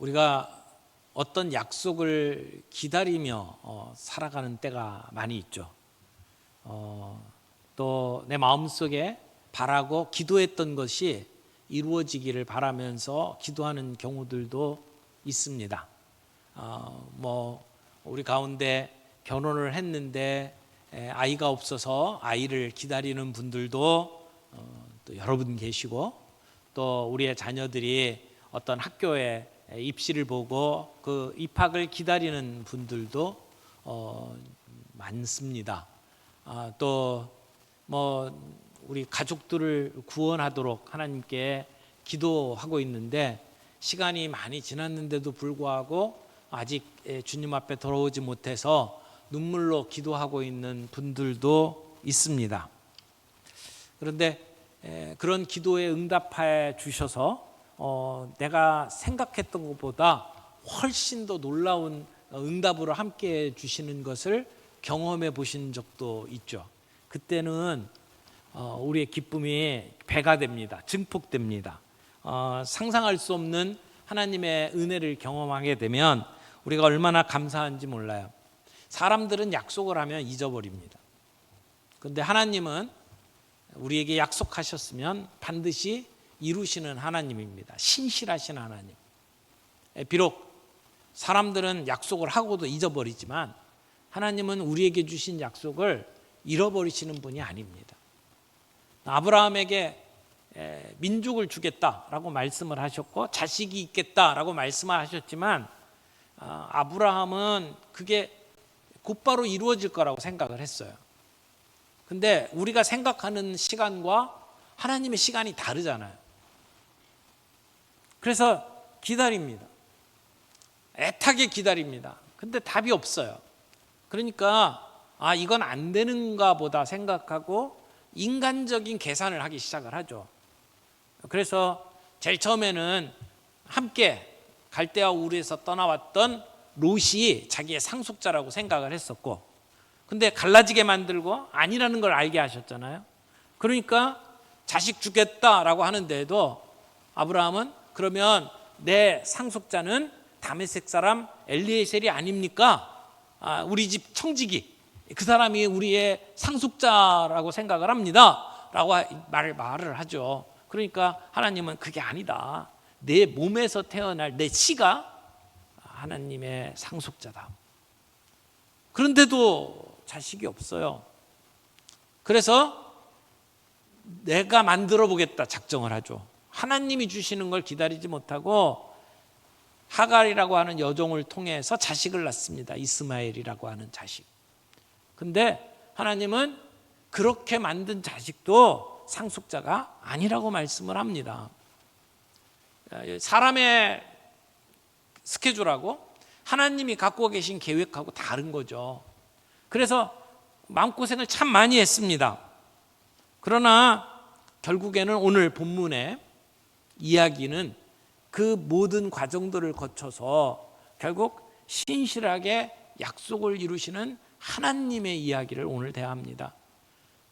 우리가 어떤 약속을 기다리며 살아가는 때가 많이 있죠. 또 내 마음속에 바라고 기도했던 것이 이루어지기를 바라면서 기도하는 경우들도 있습니다. 우리 가운데 결혼을 했는데 아이가 없어서 아이를 기다리는 분들도 또 여러분 계시고, 또 우리의 자녀들이 어떤 학교에 입시를 보고 그 입학을 기다리는 분들도 많습니다. 우리 가족들을 구원하도록 하나님께 기도하고 있는데 시간이 많이 지났는데도 불구하고 아직 주님 앞에 돌아오지 못해서 눈물로 기도하고 있는 분들도 있습니다. 그런데 그런 기도에 응답해 주셔서 내가 생각했던 것보다 훨씬 더 놀라운 응답으로 함께 해 주시는 것을 경험해 보신 적도 있죠. 그때는 우리의 기쁨이 배가 됩니다. 증폭됩니다. 상상할 수 없는 하나님의 은혜를 경험하게 되면 우리가 얼마나 감사한지 몰라요. 사람들은 약속을 하면 잊어버립니다. 그런데 하나님은 우리에게 약속하셨으면 반드시 이루시는 하나님입니다. 신실하신 하나님. 비록 사람들은 약속을 하고도 잊어버리지만 하나님은 우리에게 주신 약속을 잃어버리시는 분이 아닙니다. 아브라함에게 민족을 주겠다라고 말씀을 하셨고 자식이 있겠다라고 말씀을 하셨지만 아브라함은 그게 곧바로 이루어질 거라고 생각을 했어요. 근데 우리가 생각하는 시간과 하나님의 시간이 다르잖아요. 그래서 기다립니다. 애타게 기다립니다. 근데 답이 없어요. 그러니까 이건 안 되는가 보다 생각하고 인간적인 계산을 하기 시작을 하죠. 그래서 제일 처음에는 함께 갈대아 우르에서 떠나왔던 롯이 자기의 상속자라고 생각을 했었고, 근데 갈라지게 만들고 아니라는 걸 알게 하셨잖아요. 그러니까 자식 주겠다라고 하는데도 아브라함은 그러면 내 상속자는 다메섹 사람 엘리에셀이 아닙니까? 우리 집 청지기, 그 사람이 우리의 상속자라고 생각을 합니다 라고 말을 하죠. 그러니까 하나님은 그게 아니다. 내 몸에서 태어날 내 씨가 하나님의 상속자다. 그런데도 자식이 없어요. 그래서 내가 만들어 보겠다 작정을 하죠. 하나님이 주시는 걸 기다리지 못하고 하갈이라고 하는 여종을 통해서 자식을 낳습니다. 이스마엘이라고 하는 자식. 근데 하나님은 그렇게 만든 자식도 상속자가 아니라고 말씀을 합니다. 사람의 스케줄하고 하나님이 갖고 계신 계획하고 다른 거죠. 그래서 마음고생을 참 많이 했습니다. 그러나 결국에는 오늘 본문의 이야기는 그 모든 과정들을 거쳐서 결국 신실하게 약속을 이루시는 하나님의 이야기를 오늘 대합니다.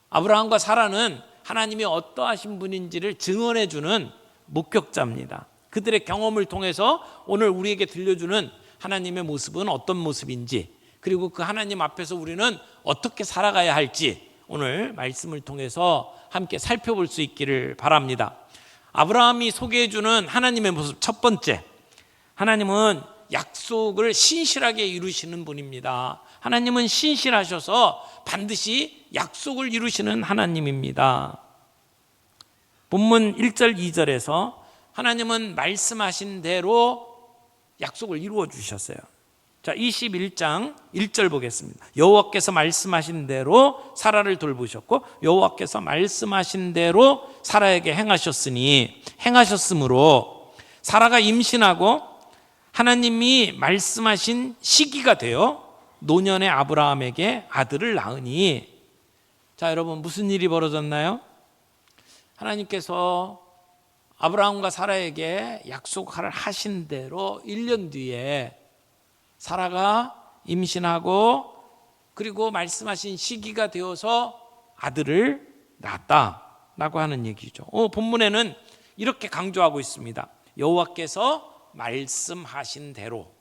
아브라함과 사라는 하나님이 어떠하신 분인지를 증언해 주는 목격자입니다. 그들의 경험을 통해서 오늘 우리에게 들려주는 하나님의 모습은 어떤 모습인지, 그리고 그 하나님 앞에서 우리는 어떻게 살아가야 할지 오늘 말씀을 통해서 함께 살펴볼 수 있기를 바랍니다. 아브라함이 소개해 주는 하나님의 모습, 첫 번째, 하나님은 약속을 신실하게 이루시는 분입니다. 하나님은 신실하셔서 반드시 약속을 이루시는 하나님입니다. 본문 1절 2절에서 하나님은 말씀하신 대로 약속을 이루어 주셨어요. 자, 21장 1절 보겠습니다. 여호와께서 말씀하신 대로 사라를 돌보셨고 여호와께서 말씀하신 대로 사라에게 행하셨으므로 사라가 임신하고 하나님이 말씀하신 시기가 되어 노년의 아브라함에게 아들을 낳으니. 자, 여러분, 무슨 일이 벌어졌나요? 하나님께서 아브라함과 사라에게 약속을 하신 대로 1년 뒤에 사라가 임신하고 그리고 말씀하신 시기가 되어서 아들을 낳았다라고 하는 얘기죠. 본문에는 이렇게 강조하고 있습니다. 여호와께서 말씀하신 대로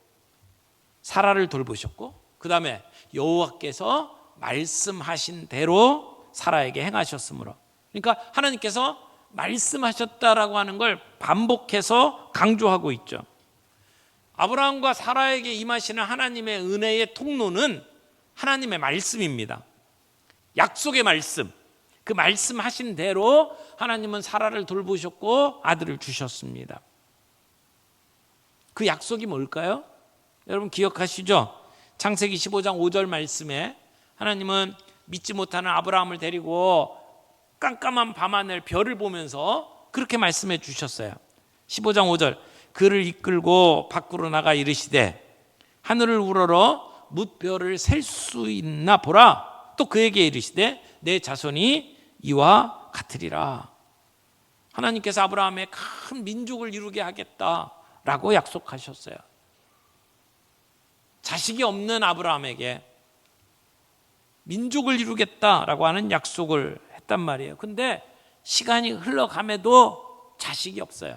사라를 돌보셨고, 그 다음에 여호와께서 말씀하신 대로 사라에게 행하셨으므로. 그러니까 하나님께서 말씀하셨다라고 하는 걸 반복해서 강조하고 있죠. 아브라함과 사라에게 임하시는 하나님의 은혜의 통로는 하나님의 말씀입니다. 약속의 말씀, 그 말씀하신 대로 하나님은 사라를 돌보셨고 아들을 주셨습니다. 그 약속이 뭘까요? 여러분 기억하시죠? 창세기 15장 5절 말씀에 하나님은 믿지 못하는 아브라함을 데리고 깜깜한 밤하늘 별을 보면서 그렇게 말씀해 주셨어요. 15장 5절, 그를 이끌고 밖으로 나가 이르시되 하늘을 우러러 뭇별을 셀 수 있나 보라. 또 그에게 이르시되 내 자손이 이와 같으리라. 하나님께서 아브라함의 큰 민족을 이루게 하겠다라고 약속하셨어요. 자식이 없는 아브라함에게 민족을 이루겠다라고 하는 약속을 했단 말이에요. 근데 시간이 흘러감에도 자식이 없어요.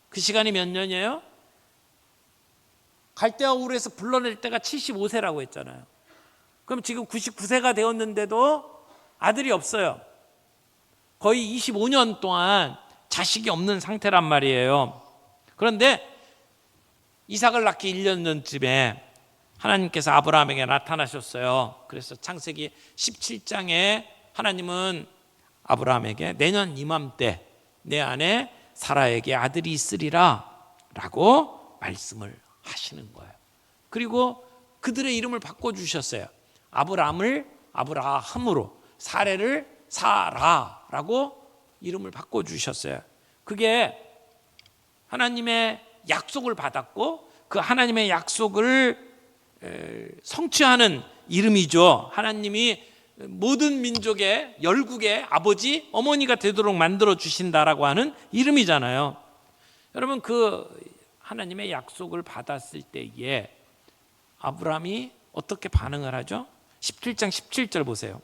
그 시간이 몇 년이에요? 갈대아 우르에서 불러낼 때가 75세라고 했잖아요. 그럼 지금 99세가 되었는데도 아들이 없어요. 거의 25년 동안 자식이 없는 상태란 말이에요. 그런데 이삭을 낳기 1년 전쯤에 하나님께서 아브라함에게 나타나셨어요. 그래서 창세기 17장에 하나님은 아브라함에게 내년 이맘때 내 아내 사라에게 아들이 있으리라 라고 말씀을 하시는 거예요. 그리고 그들의 이름을 바꿔주셨어요. 아브라함을 아브라함으로, 사레를 사라라고 이름을 바꿔주셨어요. 그게 하나님의 약속을 받았고 그 하나님의 약속을 성취하는 이름이죠. 하나님이 모든 민족의 열국의 아버지, 어머니가 되도록 만들어 주신다라고 하는 이름이잖아요. 여러분 그 하나님의 약속을 받았을 때에 아브라함이 어떻게 반응을 하죠? 17장 17절 보세요.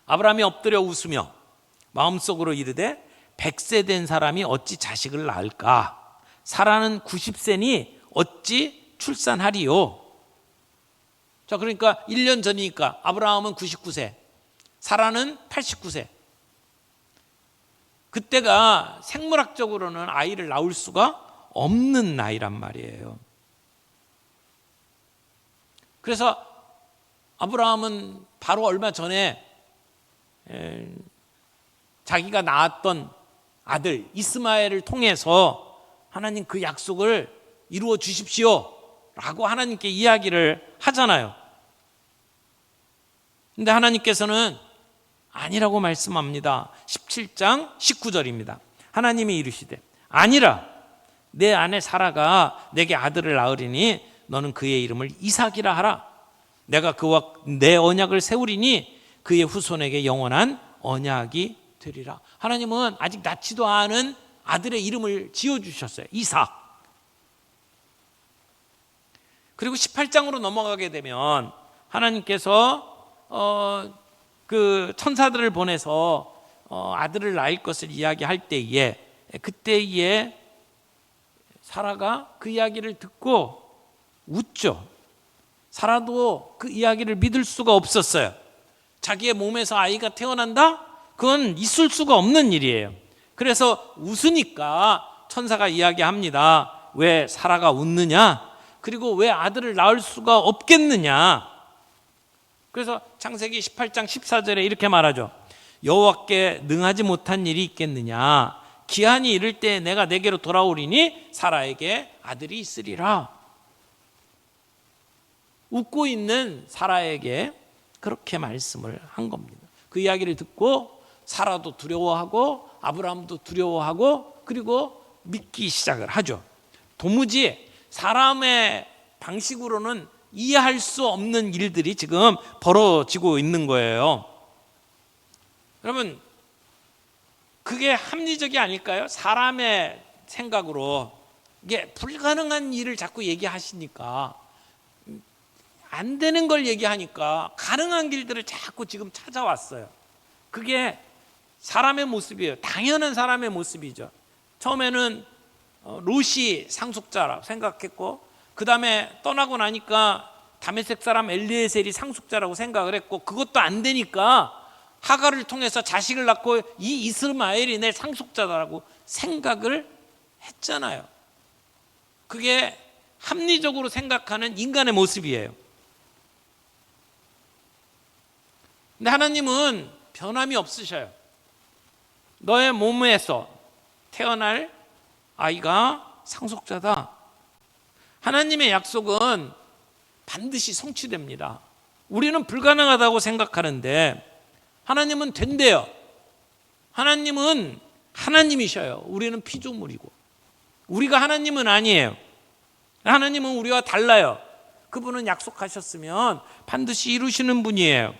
아브라함이 엎드려 웃으며 마음속으로 이르되 100세 된 사람이 어찌 자식을 낳을까? 사라는 90세니 어찌 출산하리요? 자, 그러니까 1년 전이니까 아브라함은 99세, 사라는 89세. 그때가 생물학적으로는 아이를 낳을 수가 없는 나이란 말이에요. 그래서 아브라함은 바로 얼마 전에 자기가 낳았던 아들 이스마엘을 통해서 하나님 그 약속을 이루어 주십시오 라고 하나님께 이야기를 하잖아요. 근데 하나님께서는 아니라고 말씀합니다. 17장 19절입니다. 하나님이 이르시되 아니라 내 아내 사라가 내게 아들을 낳으리니 너는 그의 이름을 이삭이라 하라. 내가 그와 내 언약을 세우리니 그의 후손에게 영원한 언약이 되리라. 하나님은 아직 낳지도 않은 아들의 이름을 지어주셨어요. 이삭. 그리고 18장으로 넘어가게 되면 하나님께서 그 천사들을 보내서 아들을 낳을 것을 이야기할 때에 그때에 사라가 그 이야기를 듣고 웃죠. 사라도 그 이야기를 믿을 수가 없었어요. 자기의 몸에서 아이가 태어난다? 그건 있을 수가 없는 일이에요. 그래서 웃으니까 천사가 이야기합니다. 왜 사라가 웃느냐? 그리고 왜 아들을 낳을 수가 없겠느냐? 그래서 창세기 18장 14절에 이렇게 말하죠. 여호와께 능하지 못한 일이 있겠느냐? 기한이 이를 때 내가 내게로 돌아오리니 사라에게 아들이 있으리라. 웃고 있는 사라에게 그렇게 말씀을 한 겁니다. 그 이야기를 듣고 사라도 두려워하고 아브라함도 두려워하고 그리고 믿기 시작을 하죠. 도무지 사람의 방식으로는 이해할 수 없는 일들이 지금 벌어지고 있는 거예요. 여러분, 그게 합리적이 아닐까요? 사람의 생각으로 이게 불가능한 일을 자꾸 얘기하시니까, 안 되는 걸 얘기하니까 가능한 길들을 자꾸 지금 찾아왔어요. 그게 사람의 모습이에요. 당연한 사람의 모습이죠. 처음에는 롯이 상속자라고 생각했고, 그 다음에 떠나고 나니까 다메섹 사람 엘리에셀이 상속자라고 생각을 했고, 그것도 안 되니까 하갈을 통해서 자식을 낳고 이 이스마엘이 내 상속자다라고 생각을 했잖아요. 그게 합리적으로 생각하는 인간의 모습이에요. 근데 하나님은 변함이 없으셔요. 너의 몸에서 태어날 아이가 상속자다. 하나님의 약속은 반드시 성취됩니다. 우리는 불가능하다고 생각하는데 하나님은 된대요. 하나님은 하나님이셔요. 우리는 피조물이고. 우리가 하나님은 아니에요. 하나님은 우리와 달라요. 그분은 약속하셨으면 반드시 이루시는 분이에요.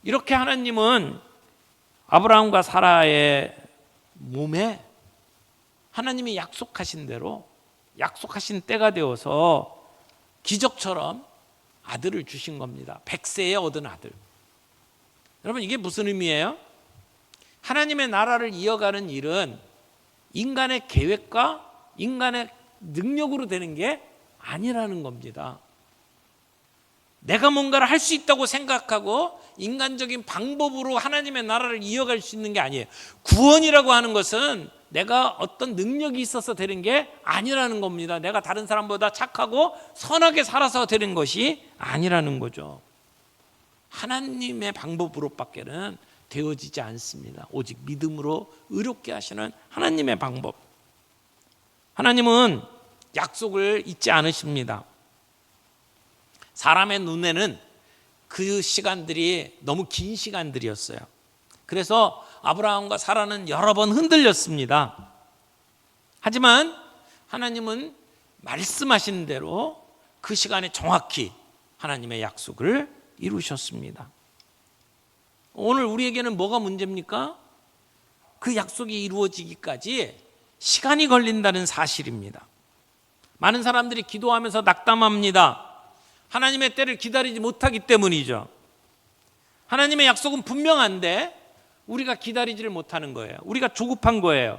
이렇게 하나님은 아브라함과 사라의 몸에 하나님이 약속하신 대로, 약속하신 때가 되어서 기적처럼 아들을 주신 겁니다. 100세에 얻은 아들. 여러분, 이게 무슨 의미예요? 하나님의 나라를 이어가는 일은 인간의 계획과 인간의 능력으로 되는 게 아니라는 겁니다. 내가 뭔가를 할 수 있다고 생각하고 인간적인 방법으로 하나님의 나라를 이어갈 수 있는 게 아니에요. 구원이라고 하는 것은 내가 어떤 능력이 있어서 되는 게 아니라는 겁니다. 내가 다른 사람보다 착하고 선하게 살아서 되는 것이 아니라는 거죠. 하나님의 방법으로밖에는 되어지지 않습니다. 오직 믿음으로 의롭게 하시는 하나님의 방법. 하나님은 약속을 잊지 않으십니다. 사람의 눈에는 그 시간들이 너무 긴 시간들이었어요. 그래서 아브라함과 사라는 여러 번 흔들렸습니다. 하지만 하나님은 말씀하신 대로 그 시간에 정확히 하나님의 약속을 이루셨습니다. 오늘 우리에게는 뭐가 문제입니까? 그 약속이 이루어지기까지 시간이 걸린다는 사실입니다. 많은 사람들이 기도하면서 낙담합니다. 하나님의 때를 기다리지 못하기 때문이죠. 하나님의 약속은 분명한데 우리가 기다리지를 못하는 거예요. 우리가 조급한 거예요.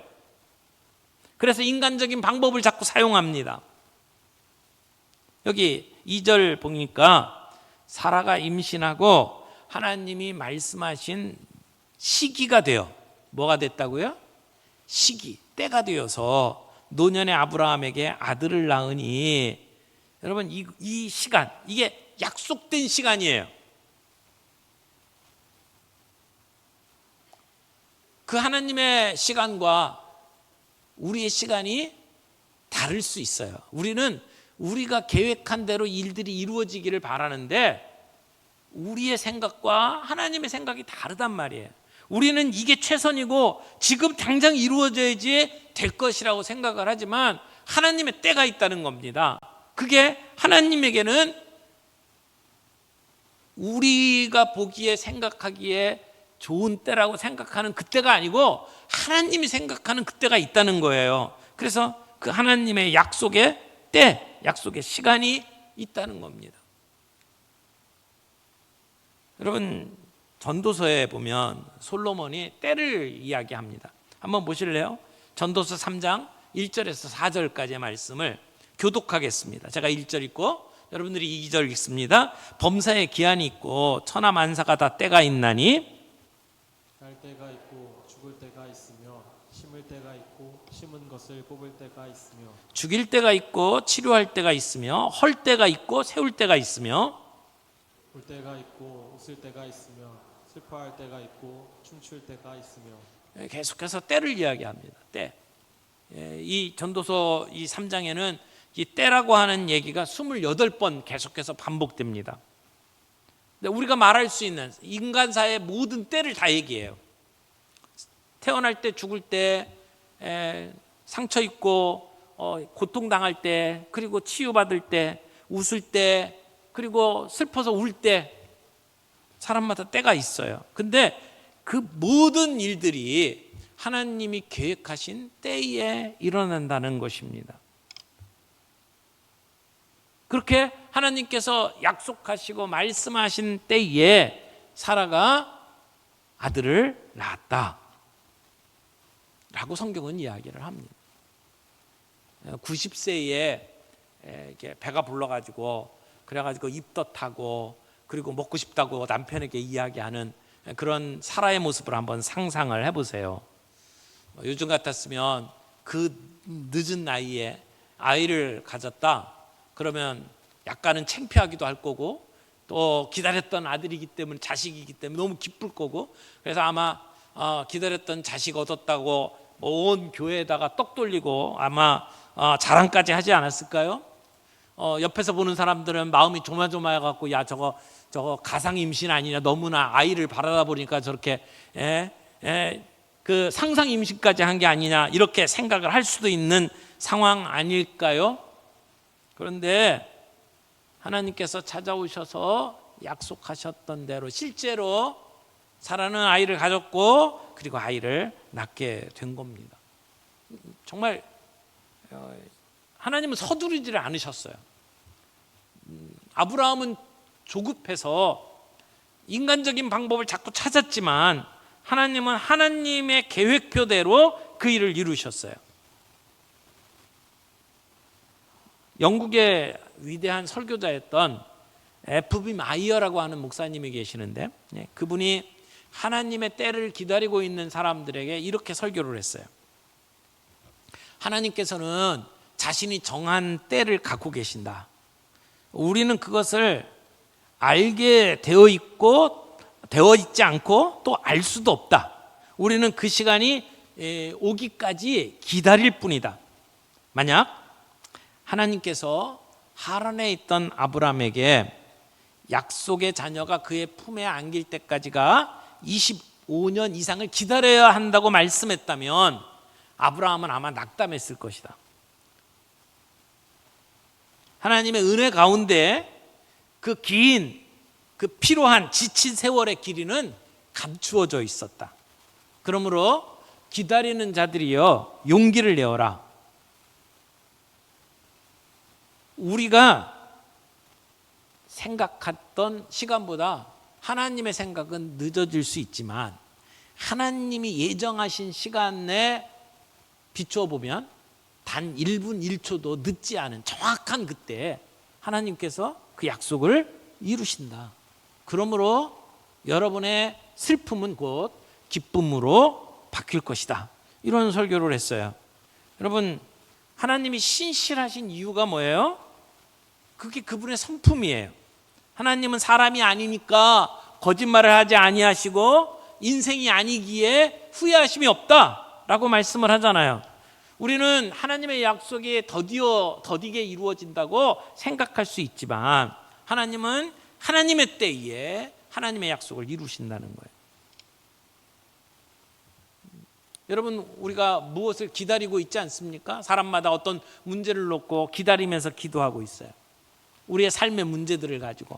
그래서 인간적인 방법을 자꾸 사용합니다. 여기 2절 보니까 사라가 임신하고 하나님이 말씀하신 시기가 돼요. 뭐가 됐다고요? 시기, 때가 되어서 노년의 아브라함에게 아들을 낳으니, 여러분, 이 시간, 이게 약속된 시간이에요. 그 하나님의 시간과 우리의 시간이 다를 수 있어요. 우리는 우리가 계획한 대로 일들이 이루어지기를 바라는데 우리의 생각과 하나님의 생각이 다르단 말이에요. 우리는 이게 최선이고 지금 당장 이루어져야지 될 것이라고 생각을 하지만 하나님의 때가 있다는 겁니다. 그게 하나님에게는 우리가 보기에 생각하기에 좋은 때라고 생각하는 그때가 아니고 하나님이 생각하는 그때가 있다는 거예요. 그래서 그 하나님의 약속의 때, 약속의 시간이 있다는 겁니다. 여러분, 전도서에 보면 솔로몬이 때를 이야기합니다. 한번 보실래요? 전도서 3장 1절에서 4절까지의 말씀을 교독하겠습니다. 제가 1절 읽고 여러분들이 2절 읽습니다. 범사에 기한이 있고 천하 만사가 다 때가 있나니 날 때가 있고 죽을 때가 있으며 심을 때가 있고 심은 것을 뽑을 때가 있으며 죽일 때가 있고 치료할 때가 있으며 헐 때가 있고 세울 때가 있으며 울 때가 있고 웃을 때가 있으며 슬퍼할 때가 있고 춤출 때가 있으며. 계속해서 때를 이야기합니다. 때. 이 전도서 이 3장에는 이 때라고 하는 얘기가 28번 계속해서 반복됩니다. 근데 우리가 말할 수 있는 인간사의 모든 때를 다 얘기해요. 태어날 때, 죽을 때, 상처 입고 고통당할 때, 그리고 치유받을 때, 웃을 때, 그리고 슬퍼서 울 때, 사람마다 때가 있어요. 근데 그 모든 일들이 하나님이 계획하신 때에 일어난다는 것입니다. 그렇게 하나님께서 약속하시고 말씀하신 때에 사라가 아들을 낳았다. 라고 성경은 이야기를 합니다. 90세에 이렇게 배가 불러가지고 그래가지고 입덧하고 그리고 먹고 싶다고 남편에게 이야기하는 그런 사라의 모습을 한번 상상을 해보세요. 요즘 같았으면 그 늦은 나이에 아이를 가졌다 그러면 약간은 창피하기도 할 거고 또 기다렸던 아들이기 때문에 자식이기 때문에 너무 기쁠 거고 그래서 아마 기다렸던 자식 얻었다고 온 교회에다가 떡 돌리고 아마 자랑까지 하지 않았을까요? 옆에서 보는 사람들은 마음이 조마조마해갖고 야 저거 가상 임신 아니냐 너무나 아이를 바라다 보니까 저렇게 그 상상 임신까지 한 게 아니냐 이렇게 생각을 할 수도 있는 상황 아닐까요? 그런데 하나님께서 찾아오셔서 약속하셨던 대로 실제로 사라는 아이를 가졌고 그리고 아이를 낳게 된 겁니다. 정말 하나님은 서두르지를 않으셨어요. 아브라함은 조급해서 인간적인 방법을 자꾸 찾았지만 하나님은 하나님의 계획표대로 그 일을 이루셨어요. 영국의 위대한 설교자였던 F.B. 마이어라고 하는 목사님이 계시는데 그분이 하나님의 때를 기다리고 있는 사람들에게 이렇게 설교를 했어요. 하나님께서는 자신이 정한 때를 갖고 계신다. 우리는 그것을 알게 되어 있지 않고 또 알 수도 없다. 우리는 그 시간이 오기까지 기다릴 뿐이다. 만약 하나님께서 하란에 있던 아브라함에게 약속의 자녀가 그의 품에 안길 때까지가 25년 이상을 기다려야 한다고 말씀했다면 아브라함은 아마 낙담했을 것이다. 하나님의 은혜 가운데 그 긴, 그 필요한 지친 세월의 길이는 감추어져 있었다. 그러므로 기다리는 자들이여 용기를 내어라. 우리가 생각했던 시간보다 하나님의 생각은 늦어질 수 있지만 하나님이 예정하신 시간에 비추어 보면 단 1분 1초도 늦지 않은 정확한 그때 하나님께서 그 약속을 이루신다. 그러므로 여러분의 슬픔은 곧 기쁨으로 바뀔 것이다. 이런 설교를 했어요. 여러분, 하나님이 신실하신 이유가 뭐예요? 그게 그분의 성품이에요. 하나님은 사람이 아니니까 거짓말을 하지 아니하시고 인생이 아니기에 후회하심이 없다라고 말씀을 하잖아요. 우리는 하나님의 약속이 더디게 이루어진다고 생각할 수 있지만 하나님은 하나님의 때에 하나님의 약속을 이루신다는 거예요. 여러분, 우리가 무엇을 기다리고 있지 않습니까? 사람마다 어떤 문제를 놓고 기다리면서 기도하고 있어요. 우리의 삶의 문제들을 가지고.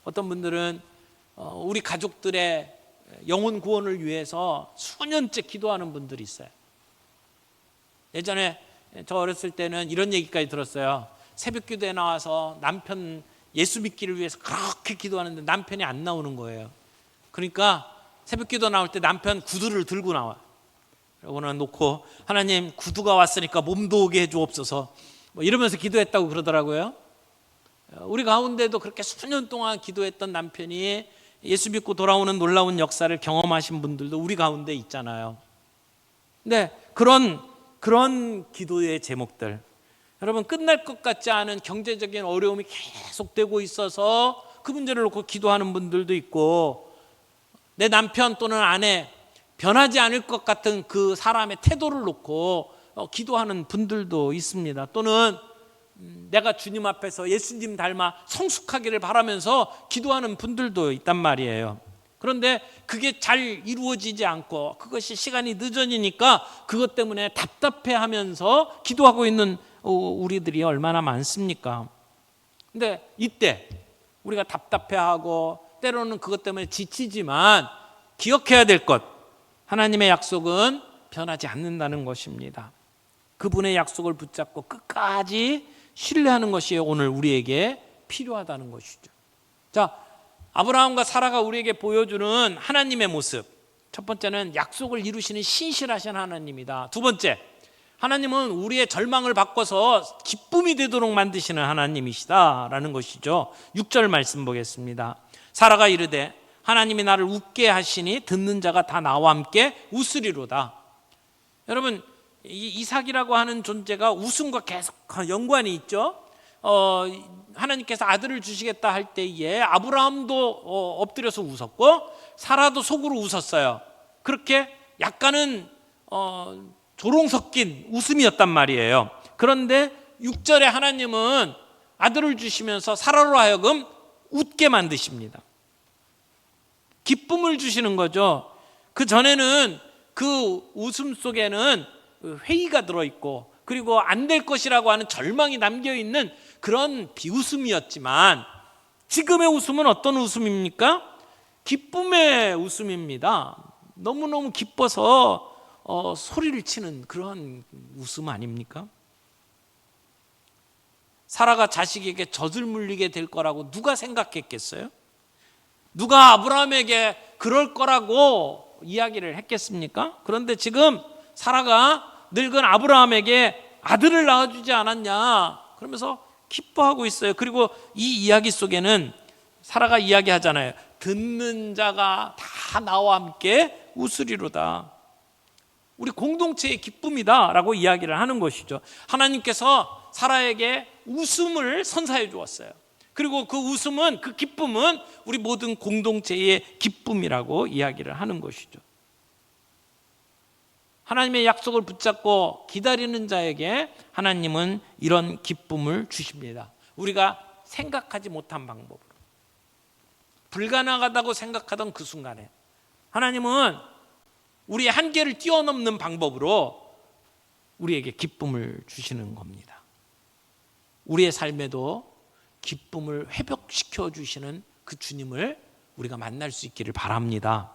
어떤 분들은 우리 가족들의 영혼 구원을 위해서 수년째 기도하는 분들이 있어요. 예전에 저 어렸을 때는 이런 얘기까지 들었어요. 새벽 기도에 나와서 남편 예수 믿기를 위해서 그렇게 기도하는데 남편이 안 나오는 거예요. 그러니까 새벽 기도 나올 때 남편 구두를 들고 나와. 그러고는 놓고 하나님 구두가 왔으니까 몸도 오게 해주옵소서 이러면서 기도했다고 그러더라고요. 우리 가운데도 그렇게 수년 동안 기도했던 남편이 예수 믿고 돌아오는 놀라운 역사를 경험하신 분들도 우리 가운데 있잖아요. 근데 그런 기도의 제목들, 여러분, 끝날 것 같지 않은 경제적인 어려움이 계속되고 있어서 그 문제를 놓고 기도하는 분들도 있고, 내 남편 또는 아내 변하지 않을 것 같은 그 사람의 태도를 놓고 기도하는 분들도 있습니다. 또는 내가 주님 앞에서 예수님 닮아 성숙하기를 바라면서 기도하는 분들도 있단 말이에요. 그런데 그게 잘 이루어지지 않고 그것이 시간이 늦어지니까 그것 때문에 답답해하면서 기도하고 있는 우리들이 얼마나 많습니까? 근데 이때 우리가 답답해하고 때로는 그것 때문에 지치지만 기억해야 될 것, 하나님의 약속은 변하지 않는다는 것입니다. 그분의 약속을 붙잡고 끝까지 신뢰하는 것이 오늘 우리에게 필요하다는 것이죠. 자, 아브라함과 사라가 우리에게 보여주는 하나님의 모습, 첫 번째는 약속을 이루시는 신실하신 하나님이다. 두 번째, 하나님은 우리의 절망을 바꿔서 기쁨이 되도록 만드시는 하나님이시다라는 것이죠. 6절 말씀 보겠습니다. 사라가 이르되 하나님이 나를 웃게 하시니 듣는 자가 다 나와 함께 웃으리로다. 여러분, 이 이삭이라고 하는 존재가 웃음과 계속 연관이 있죠. 하나님께서 아들을 주시겠다 할 때에 아브라함도 엎드려서 웃었고 사라도 속으로 웃었어요. 그렇게 약간은 조롱 섞인 웃음이었단 말이에요. 그런데 6절에 하나님은 아들을 주시면서 사라로 하여금 웃게 만드십니다. 기쁨을 주시는 거죠. 그 전에는 그 웃음 속에는 회의가 들어있고 그리고 안 될 것이라고 하는 절망이 담겨있는 그런 비웃음이었지만 지금의 웃음은 어떤 웃음입니까? 기쁨의 웃음입니다. 너무너무 기뻐서 소리를 치는 그런 웃음 아닙니까? 사라가 자식에게 젖을 물리게 될 거라고 누가 생각했겠어요? 누가 아브라함에게 그럴 거라고 이야기를 했겠습니까? 그런데 지금 사라가 늙은 아브라함에게 아들을 낳아주지 않았냐 그러면서 기뻐하고 있어요. 그리고 이 이야기 속에는 사라가 이야기하잖아요. 듣는 자가 다 나와 함께 웃으리로다. 우리 공동체의 기쁨이다 라고 이야기를 하는 것이죠. 하나님께서 사라에게 웃음을 선사해 주었어요. 그리고 그 웃음은, 그 기쁨은 우리 모든 공동체의 기쁨이라고 이야기를 하는 것이죠. 하나님의 약속을 붙잡고 기다리는 자에게 하나님은 이런 기쁨을 주십니다. 우리가 생각하지 못한 방법으로, 불가능하다고 생각하던 그 순간에 하나님은 우리의 한계를 뛰어넘는 방법으로 우리에게 기쁨을 주시는 겁니다. 우리의 삶에도 기쁨을 회복시켜 주시는 그 주님을 우리가 만날 수 있기를 바랍니다.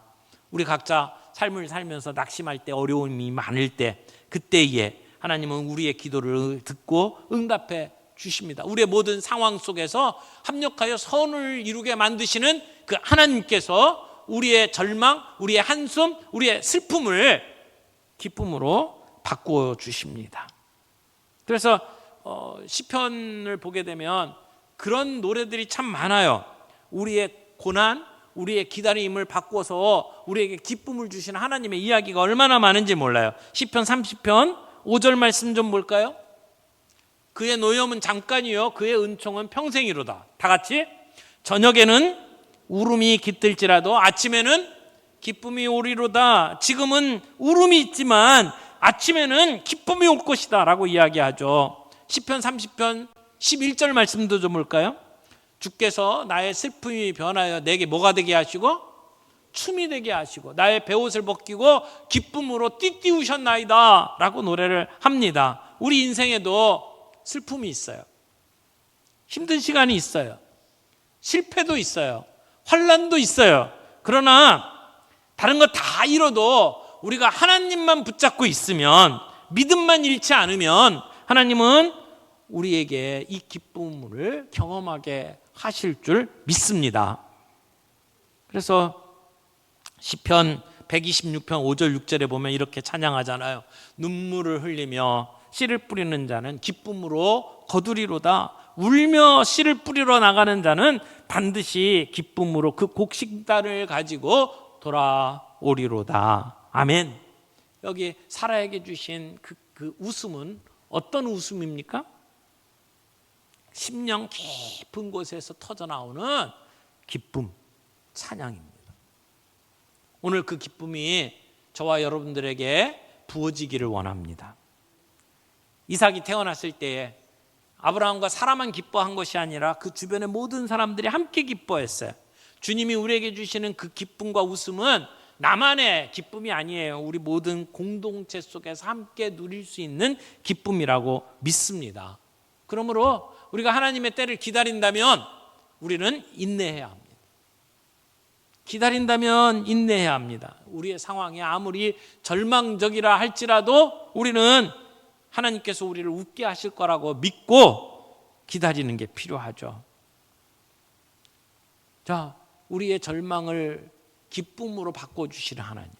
우리 각자 삶을 살면서 낙심할 때, 어려움이 많을 때, 그때에 하나님은 우리의 기도를 듣고 응답해 주십니다. 우리의 모든 상황 속에서 합력하여 선을 이루게 만드시는 그 하나님께서 우리의 절망, 우리의 한숨, 우리의 슬픔을 기쁨으로 바꾸어 주십니다. 그래서 시편을 보게 되면 그런 노래들이 참 많아요. 우리의 고난, 우리의 기다림을 바꿔서 우리에게 기쁨을 주시는 하나님의 이야기가 얼마나 많은지 몰라요. 시편 30편 5절 말씀 좀 볼까요? 그의 노염은 잠깐이요 그의 은총은 평생이로다. 다 같이. 저녁에는 울음이 깃들지라도 아침에는 기쁨이 오리로다. 지금은 울음이 있지만 아침에는 기쁨이 올 것이다 라고 이야기하죠. 시편 30편 11절 말씀도 좀 볼까요? 주께서 나의 슬픔이 변하여 내게 뭐가 되게 하시고 춤이 되게 하시고 나의 베옷을 벗기고 기쁨으로 띠띠우셨나이다 라고 노래를 합니다. 우리 인생에도 슬픔이 있어요. 힘든 시간이 있어요. 실패도 있어요. 환난도 있어요. 그러나 다른 거 다 잃어도 우리가 하나님만 붙잡고 있으면, 믿음만 잃지 않으면 하나님은 우리에게 이 기쁨을 경험하게 하실 줄 믿습니다. 그래서 시편 126편 5절 6절에 보면 이렇게 찬양하잖아요. 눈물을 흘리며 씨를 뿌리는 자는 기쁨으로 거두리로다. 울며 씨를 뿌리러 나가는 자는 반드시 기쁨으로 그 곡식단을 가지고 돌아오리로다. 아멘. 여기 사라에게 주신 그 웃음은 어떤 웃음입니까? 심령 깊은 곳에서 터져나오는 기쁨, 찬양입니다. 오늘 그 기쁨이 저와 여러분들에게 부어지기를 원합니다. 이삭이 태어났을 때에 아브라함과 사라만 기뻐한 것이 아니라 그 주변의 모든 사람들이 함께 기뻐했어요. 주님이 우리에게 주시는 그 기쁨과 웃음은 나만의 기쁨이 아니에요. 우리 모든 공동체 속에서 함께 누릴 수 있는 기쁨이라고 믿습니다. 그러므로 우리가 하나님의 때를 기다린다면 우리는 인내해야 합니다. 기다린다면 인내해야 합니다. 우리의 상황이 아무리 절망적이라 할지라도 우리는 하나님께서 우리를 웃게 하실 거라고 믿고 기다리는 게 필요하죠. 자, 우리의 절망을 기쁨으로 바꿔주시는 하나님,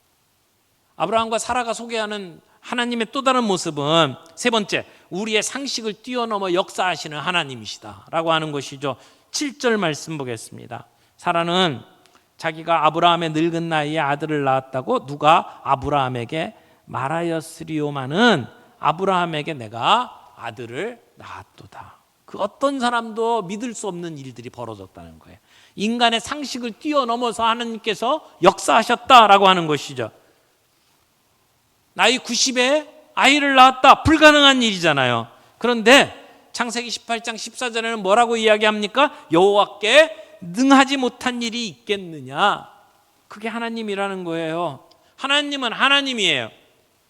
아브라함과 사라가 소개하는 하나님의 또 다른 모습은 세 번째, 우리의 상식을 뛰어넘어 역사하시는 하나님이시다라고 하는 것이죠. 7절 말씀 보겠습니다. 사라는 자기가 아브라함의 늙은 나이에 아들을 낳았다고 누가 아브라함에게 말하였으리오마는 아브라함에게 내가 아들을 낳았도다. 그 어떤 사람도 믿을 수 없는 일들이 벌어졌다는 거예요. 인간의 상식을 뛰어넘어서 하나님께서 역사하셨다라고 하는 것이죠. 나이 90에 아이를 낳았다. 불가능한 일이잖아요. 그런데 창세기 18장 14절에는 뭐라고 이야기합니까? 여호와께 능하지 못한 일이 있겠느냐. 그게 하나님이라는 거예요. 하나님은 하나님이에요.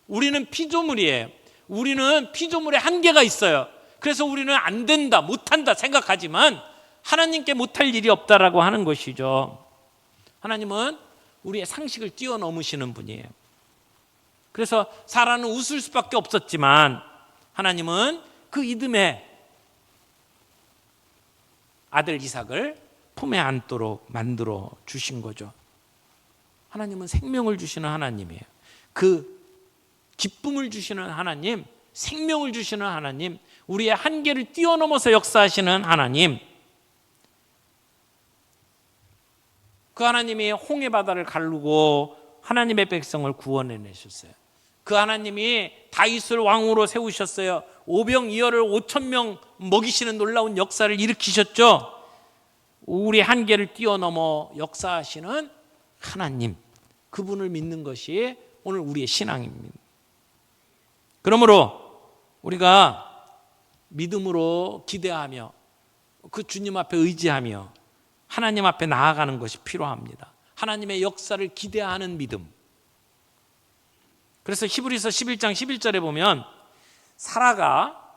우리는 피조물이에요. 우리는 피조물에 한계가 있어요. 그래서 우리는 안 된다, 못한다 생각하지만 하나님께 못할 일이 없다라고 하는 것이죠. 하나님은 우리의 상식을 뛰어넘으시는 분이에요. 그래서 사라는 웃을 수밖에 없었지만 하나님은 그 이듬해 아들 이삭을 품에 안도록 만들어 주신 거죠. 하나님은 생명을 주시는 하나님이에요. 그 기쁨을 주시는 하나님, 생명을 주시는 하나님, 우리의 한계를 뛰어넘어서 역사하시는 하나님, 그 하나님이 홍해 바다를 가르고 하나님의 백성을 구원해내셨어요. 그 하나님이 다윗을 왕으로 세우셨어요. 오병이어를 5,000명 먹이시는 놀라운 역사를 일으키셨죠. 우리 한계를 뛰어넘어 역사하시는 하나님, 그분을 믿는 것이 오늘 우리의 신앙입니다. 그러므로 우리가 믿음으로 기대하며 그 주님 앞에 의지하며 하나님 앞에 나아가는 것이 필요합니다. 하나님의 역사를 기대하는 믿음. 그래서 히브리서 11장 11절에 보면 사라가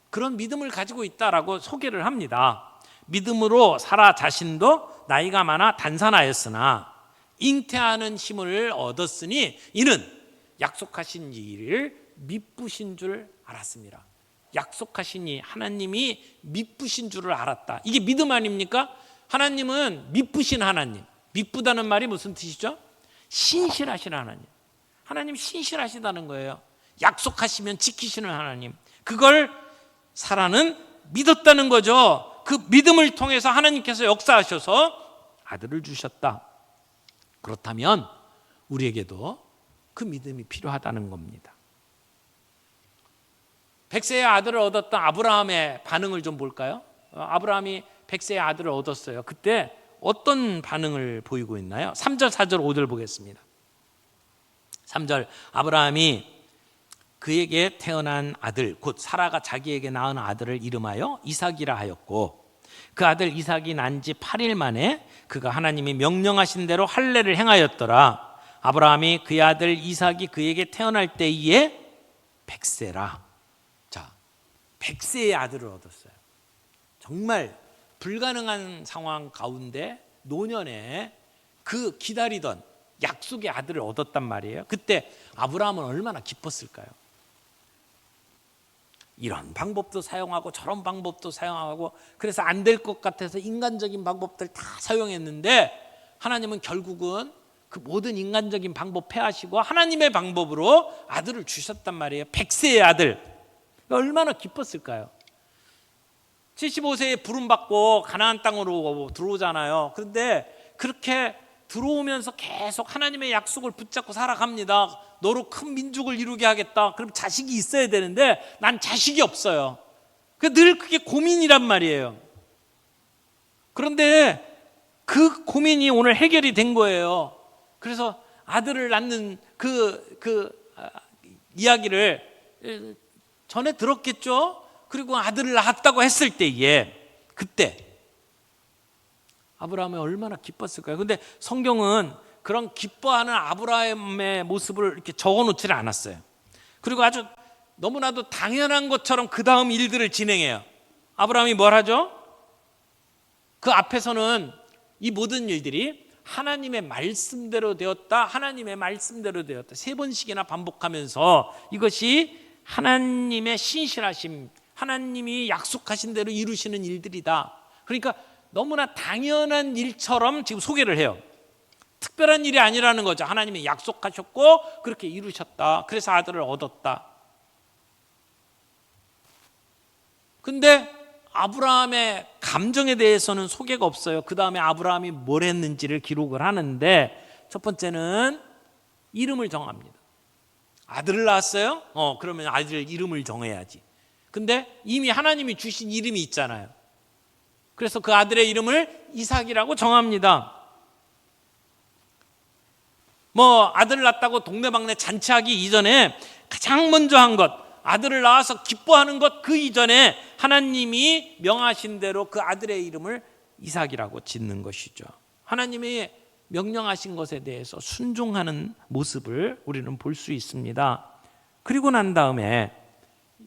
그런 믿음을 가지고 있다라고 소개를 합니다. 믿음으로 사라 자신도 나이가 많아 단산하였으나 잉태하는 힘을 얻었으니 이는 약속하신 일을 미쁘신 줄 알았습니다. 약속하신 이 하나님이 미쁘신 줄을 알았다. 이게 믿음 아닙니까? 하나님은 미쁘신 하나님. 미쁘다는 말이 무슨 뜻이죠? 신실하신 하나님. 하나님 신실하시다는 거예요. 약속하시면 지키시는 하나님. 그걸 사라는 믿었다는 거죠. 그 믿음을 통해서 하나님께서 역사하셔서 아들을 주셨다. 그렇다면 우리에게도 그 믿음이 필요하다는 겁니다. 100세의 아들을 얻었던 아브라함의 반응을 좀 볼까요? 아브라함이 100세의 아들을 얻었어요. 그때 어떤 반응을 보이고 있나요? 3절, 4절, 5절 보겠습니다. 3절, 아브라함이 그에게 태어난 아들, 곧 사라가 자기에게 낳은 아들을 이름하여 이삭이라 하였고 그 아들 이삭이 난 지 8일 만에 그가 하나님이 명령하신 대로 할례를 행하였더라. 아브라함이 그의 아들 이삭이 그에게 태어날 때에 100세라. 자, 100세의 아들을 얻었어요. 정말 불가능한 상황 가운데 노년에 그 기다리던 약속의 아들을 얻었단 말이에요. 그때 아브라함은 얼마나 기뻤을까요? 이런 방법도 사용하고 저런 방법도 사용하고 그래서 안 될 것 같아서 인간적인 방법들 다 사용했는데 하나님은 결국은 그 모든 인간적인 방법 폐하시고 하나님의 방법으로 아들을 주셨단 말이에요. 100세의 아들. 얼마나 기뻤을까요? 75세에 부름받고 가나안 땅으로 들어오잖아요. 그런데 그렇게 들어오면서 계속 하나님의 약속을 붙잡고 살아갑니다. 너로 큰 민족을 이루게 하겠다. 그럼 자식이 있어야 되는데 난 자식이 없어요. 늘 그게 고민이란 말이에요. 그런데 그 고민이 오늘 해결이 된 거예요. 그래서 아들을 낳는 그 이야기를 전에 들었겠죠. 그리고 아들을 낳았다고 했을 때에 그때 아브라함이 얼마나 기뻤을까요? 근데 성경은 그런 기뻐하는 아브라함의 모습을 이렇게 적어놓지를 않았어요. 그리고 아주 너무나도 당연한 것처럼 그 다음 일들을 진행해요. 아브라함이 뭘 하죠? 그 앞에서는 이 모든 일들이 하나님의 말씀대로 되었다, 하나님의 말씀대로 되었다. 3번씩이나 반복하면서 이것이 하나님의 신실하심, 하나님이 약속하신 대로 이루시는 일들이다. 그러니까 너무나 당연한 일처럼 지금 소개를 해요. 특별한 일이 아니라는 거죠. 하나님이 약속하셨고 그렇게 이루셨다. 그래서 아들을 얻었다. 근데 아브라함의 감정에 대해서는 소개가 없어요. 그 다음에 아브라함이 뭘 했는지를 기록을 하는데, 첫 번째는 이름을 정합니다. 아들을 낳았어요? 그러면 아들 이름을 정해야지. 근데 이미 하나님이 주신 이름이 있잖아요. 그래서 그 아들의 이름을 이삭이라고 정합니다. 아들을 낳았다고 동네방네 잔치하기 이전에 가장 먼저 한 것, 아들을 낳아서 기뻐하는 것, 그 이전에 하나님이 명하신 대로 그 아들의 이름을 이삭이라고 짓는 것이죠. 하나님이 명령하신 것에 대해서 순종하는 모습을 우리는 볼 수 있습니다. 그리고 난 다음에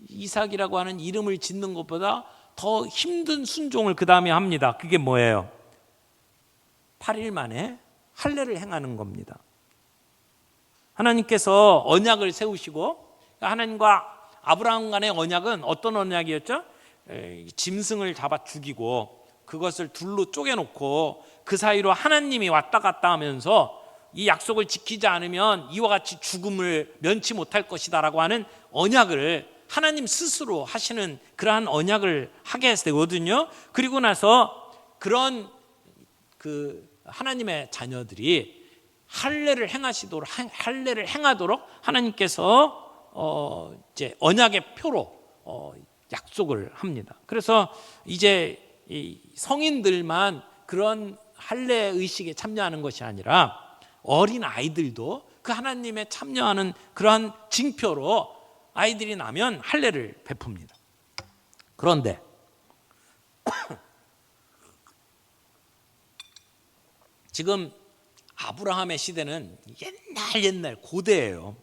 이삭이라고 하는 이름을 짓는 것보다 더 힘든 순종을 그 다음에 합니다. 그게 뭐예요? 8일 만에 할례를 행하는 겁니다. 하나님께서 언약을 세우시고, 하나님과 아브라함 간의 언약은 어떤 언약이었죠? 짐승을 잡아 죽이고 그것을 둘로 쪼개놓고 그 사이로 하나님이 왔다 갔다 하면서 이 약속을 지키지 않으면 이와 같이 죽음을 면치 못할 것이다 라고 하는 언약을 하나님 스스로 하시는 그러한 언약을 하게 되거든요. 그리고 나서 그런 그 하나님의 자녀들이 할례를 행하도록 하나님께서 이제 언약의 표로 약속을 합니다. 그래서 이제 이 성인들만 그런 할례 의식에 참여하는 것이 아니라 어린 아이들도 그 하나님에 참여하는 그러한 징표로 아이들이 나면 할례를 베풉니다. 그런데 지금 아브라함의 시대는 옛날 고대예요.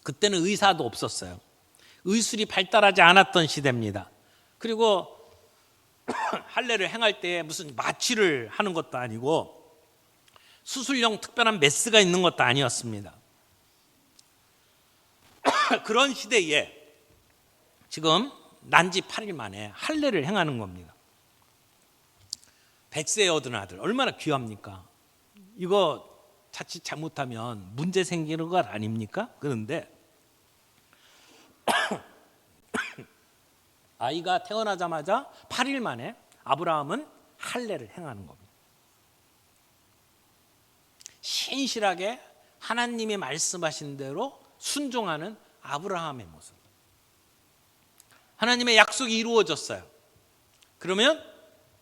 그때는 의사도 없었어요. 의술이 발달하지 않았던 시대입니다. 그리고 할례를 행할 때 무슨 마취를 하는 것도 아니고 수술용 특별한 메스가 있는 것도 아니었습니다. 그런 시대에 지금 난지 8일 만에 할례를 행하는 겁니다. 100세에 얻은 아들, 얼마나 귀합니까? 이거 자칫 잘못하면 문제 생기는 것 아닙니까? 그런데 아이가 태어나자마자 8일 만에 아브라함은 할례를 행하는 겁니다. 신실하게 하나님이 말씀하신 대로 순종하는 아브라함의 모습. 하나님의 약속이 이루어졌어요. 그러면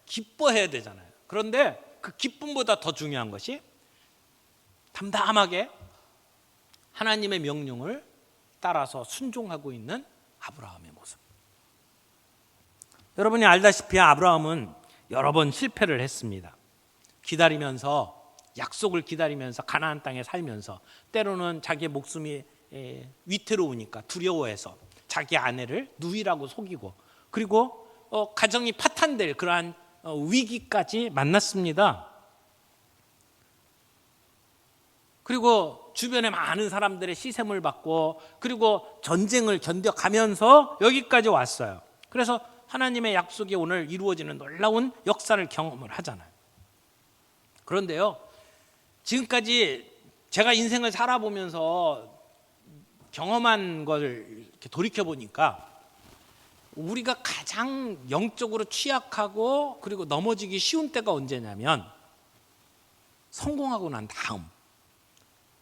기뻐해야 되잖아요. 그런데 그 기쁨보다 더 중요한 것이 담담하게 하나님의 명령을 따라서 순종하고 있는 아브라함의 모습. 여러분이 알다시피 아브라함은 여러 번 실패를 했습니다. 기다리면서, 약속을 기다리면서 가나안 땅에 살면서 때로는 자기의 목숨이 위태로우니까 두려워해서 자기 아내를 누이라고 속이고, 그리고 가정이 파탄될 그러한 위기까지 만났습니다. 그리고 주변에 많은 사람들의 시샘을 받고, 그리고 전쟁을 견뎌가면서 여기까지 왔어요. 그래서 하나님의 약속이 오늘 이루어지는 놀라운 역사를 경험을 하잖아요. 그런데요, 지금까지 제가 인생을 살아보면서 경험한 걸 이렇게 돌이켜보니까 우리가 가장 영적으로 취약하고 그리고 넘어지기 쉬운 때가 언제냐면 성공하고 난 다음,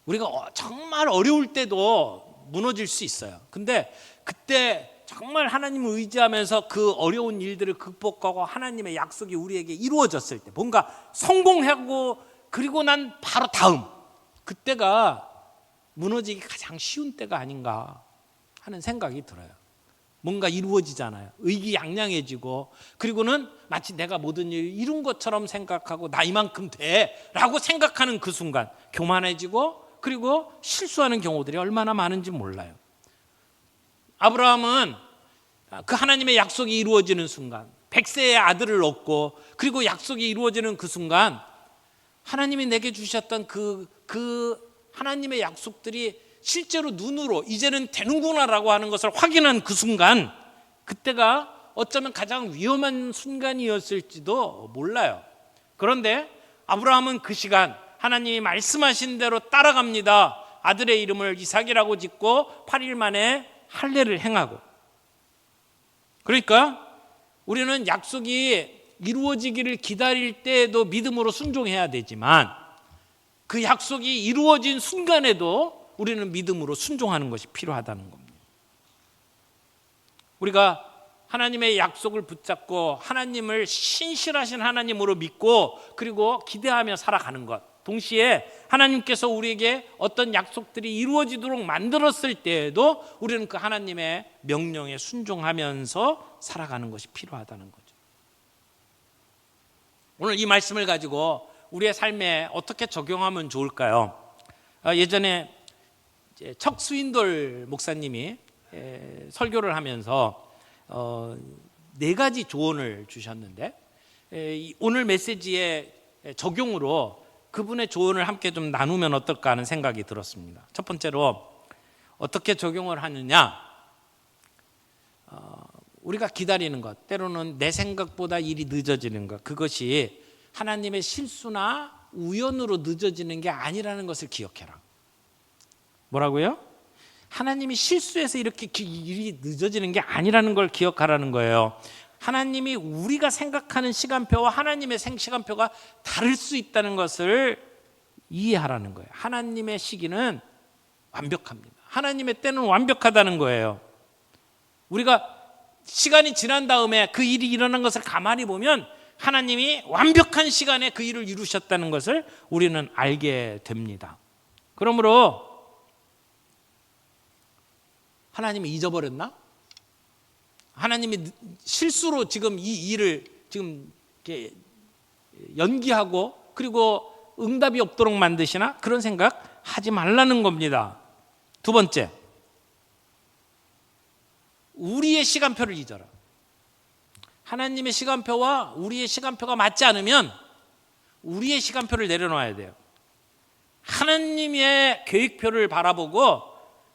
우리가 정말 어려울 때도 무너질 수 있어요. 근데 그때 정말 하나님을 의지하면서 그 어려운 일들을 극복하고 하나님의 약속이 우리에게 이루어졌을 때, 뭔가 성공하고 그리고 난 바로 다음, 그때가 무너지기 가장 쉬운 때가 아닌가 하는 생각이 들어요. 뭔가 이루어지잖아요. 의기양양해지고, 그리고는 마치 내가 모든 일을 이룬 것처럼 생각하고 나 이만큼 돼 라고 생각하는 그 순간 교만해지고, 그리고 실수하는 경우들이 얼마나 많은지 몰라요. 아브라함은 그 하나님의 약속이 이루어지는 순간, 100세의 아들을 얻고, 그리고 약속이 이루어지는 그 순간 하나님이 내게 주셨던 그 하나님의 약속들이 실제로 눈으로 이제는 되는구나라고 하는 것을 확인한 그 순간, 그때가 어쩌면 가장 위험한 순간이었을지도 몰라요. 그런데 아브라함은 그 시간 하나님이 말씀하신 대로 따라갑니다. 아들의 이름을 이삭이라고 짓고 8일 만에 할례를 행하고. 그러니까 우리는 약속이 이루어지기를 기다릴 때에도 믿음으로 순종해야 되지만 그 약속이 이루어진 순간에도 우리는 믿음으로 순종하는 것이 필요하다는 겁니다. 우리가 하나님의 약속을 붙잡고 하나님을 신실하신 하나님으로 믿고 그리고 기대하며 살아가는 것, 동시에 하나님께서 우리에게 어떤 약속들이 이루어지도록 만들었을 때에도 우리는 그 하나님의 명령에 순종하면서 살아가는 것이 필요하다는 거죠. 오늘 이 말씀을 가지고 우리의 삶에 어떻게 적용하면 좋을까요? 예전에 척수인돌 목사님이 설교를 하면서 4가지 조언을 주셨는데 오늘 메시지의 적용으로 그분의 조언을 함께 좀 나누면 어떨까 하는 생각이 들었습니다. 첫 번째로 어떻게 적용을 하느냐, 우리가 기다리는 것, 때로는 내 생각보다 일이 늦어지는 것, 그것이 하나님의 실수나 우연으로 늦어지는 게 아니라는 것을 기억해라. 뭐라고요? 하나님이 실수해서 이렇게 일이 늦어지는 게 아니라는 걸 기억하라는 거예요. 하나님이 우리가 생각하는 시간표와 하나님의 시간표가 다를 수 있다는 것을 이해하라는 거예요. 하나님의 시기는 완벽합니다. 하나님의 때는 완벽하다는 거예요. 우리가 시간이 지난 다음에 그 일이 일어난 것을 가만히 보면 하나님이 완벽한 시간에 그 일을 이루셨다는 것을 우리는 알게 됩니다. 그러므로 하나님이 잊어버렸나? 하나님이 실수로 지금 이 일을 지금 이렇게 연기하고 그리고 응답이 없도록 만드시나? 그런 생각 하지 말라는 겁니다. 두 번째, 우리의 시간표를 잊어라. 하나님의 시간표와 우리의 시간표가 맞지 않으면 우리의 시간표를 내려놔야 돼요. 하나님의 계획표를 바라보고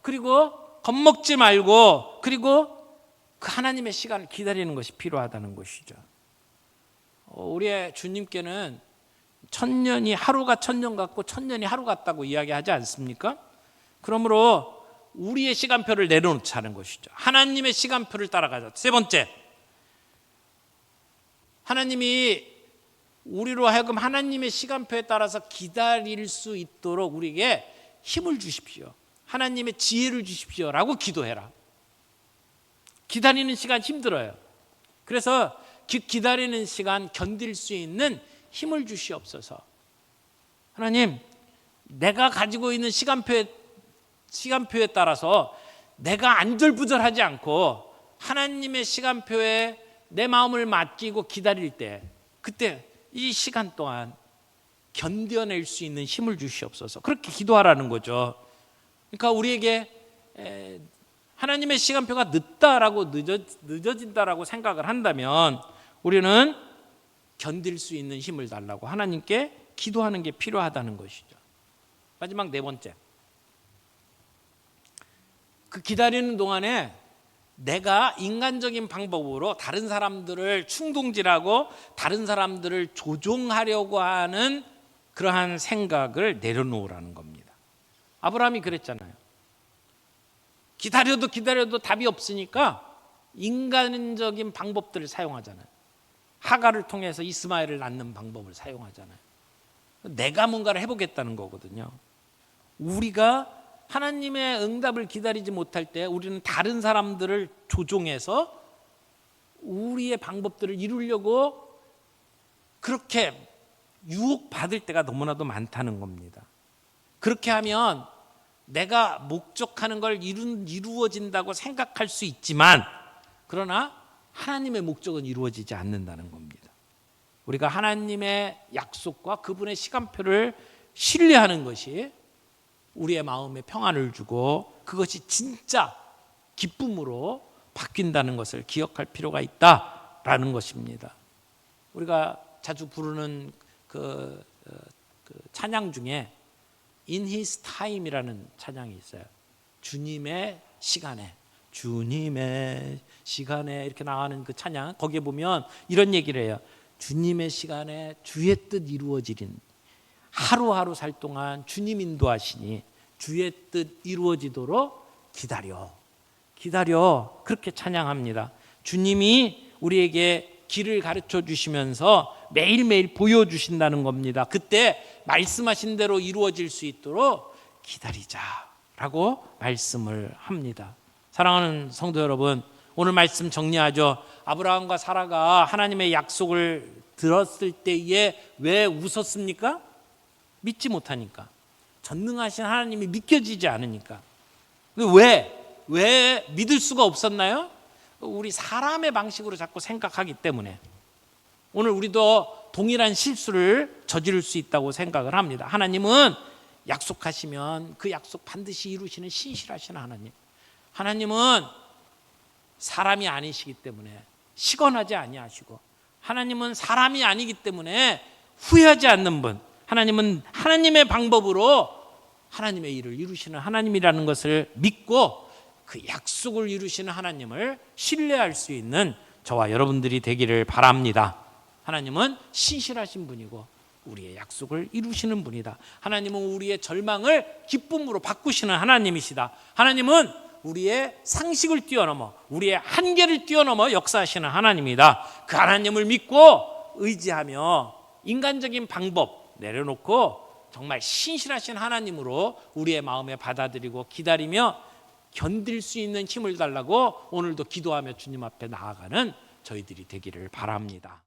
그리고 겁먹지 말고 그리고 그 하나님의 시간을 기다리는 것이 필요하다는 것이죠. 우리의 주님께는 1000년이 하루가 1000년 같고 1000년이 하루 같다고 이야기하지 않습니까? 그러므로 우리의 시간표를 내려놓자는 것이죠. 하나님의 시간표를 따라가자. 세 번째, 하나님이 우리로 하여금 하나님의 시간표에 따라서 기다릴 수 있도록 우리에게 힘을 주십시오. 하나님의 지혜를 주십시오라고 기도해라. 기다리는 시간 힘들어요. 그래서 기다리는 시간 견딜 수 있는 힘을 주시옵소서. 하나님, 내가 가지고 있는 시간표에 따라서 내가 안절부절하지 않고 하나님의 시간표에 내 마음을 맡기고 기다릴 때 그때 이 시간 동안 견뎌낼 수 있는 힘을 주시옵소서. 그렇게 기도하라는 거죠. 그러니까 우리에게 하나님의 시간표가 늦다라고 늦어진다라고 생각을 한다면 우리는 견딜 수 있는 힘을 달라고 하나님께 기도하는 게 필요하다는 것이죠. 마지막 네 번째, 그 기다리는 동안에 내가 인간적인 방법으로 다른 사람들을 충동질하고 다른 사람들을 조종하려고 하는 그러한 생각을 내려놓으라는 겁니다. 아브라함이 그랬잖아요. 기다려도 답이 없으니까 인간적인 방법들을 사용하잖아요. 하갈을 통해서 이스마엘을 낳는 방법을 사용하잖아요. 내가 뭔가를 해보겠다는 거거든요. 우리가 하나님의 응답을 기다리지 못할 때 우리는 다른 사람들을 조종해서 우리의 방법들을 이루려고 그렇게 유혹받을 때가 너무나도 많다는 겁니다. 그렇게 하면 내가 목적하는 걸 이루어진다고 생각할 수 있지만 그러나 하나님의 목적은 이루어지지 않는다는 겁니다. 우리가 하나님의 약속과 그분의 시간표를 신뢰하는 것이 우리의 마음에 평안을 주고 그것이 진짜 기쁨으로 바뀐다는 것을 기억할 필요가 있다라는 것입니다. 우리가 자주 부르는 그 찬양 중에 In His Time이라는 찬양이 있어요. 주님의 시간에 이렇게 나가는 그 찬양, 거기에 보면 이런 얘기를 해요. 주님의 시간에 주의 뜻 이루어지린 하루하루 살 동안 주님 인도하시니 주의 뜻 이루어지도록 기다려. 그렇게 찬양합니다. 주님이 우리에게 길을 가르쳐 주시면서 매일매일 보여주신다는 겁니다. 그때 말씀하신 대로 이루어질 수 있도록 기다리자라고 말씀을 합니다. 사랑하는 성도 여러분, 오늘 말씀 정리하죠. 아브라함과 사라가 하나님의 약속을 들었을 때에 왜 웃었습니까? 믿지 못하니까. 전능하신 하나님이 믿겨지지 않으니까. 왜 믿을 수가 없었나요? 우리 사람의 방식으로 자꾸 생각하기 때문에. 오늘 우리도 동일한 실수를 저지를 수 있다고 생각을 합니다. 하나님은 약속하시면 그 약속 반드시 이루시는 신실하신 하나님. 하나님은 사람이 아니시기 때문에 시건하지 아니하시고, 하나님은 사람이 아니기 때문에 후회하지 않는 분, 하나님은 하나님의 방법으로 하나님의 일을 이루시는 하나님이라는 것을 믿고 그 약속을 이루시는 하나님을 신뢰할 수 있는 저와 여러분들이 되기를 바랍니다. 하나님은 신실하신 분이고 우리의 약속을 이루시는 분이다. 하나님은 우리의 절망을 기쁨으로 바꾸시는 하나님이시다. 하나님은 우리의 상식을 뛰어넘어, 우리의 한계를 뛰어넘어 역사하시는 하나님이다. 그 하나님을 믿고 의지하며 인간적인 방법 내려놓고 정말 신실하신 하나님으로 우리의 마음에 받아들이고 기다리며 견딜 수 있는 힘을 달라고 오늘도 기도하며 주님 앞에 나아가는 저희들이 되기를 바랍니다.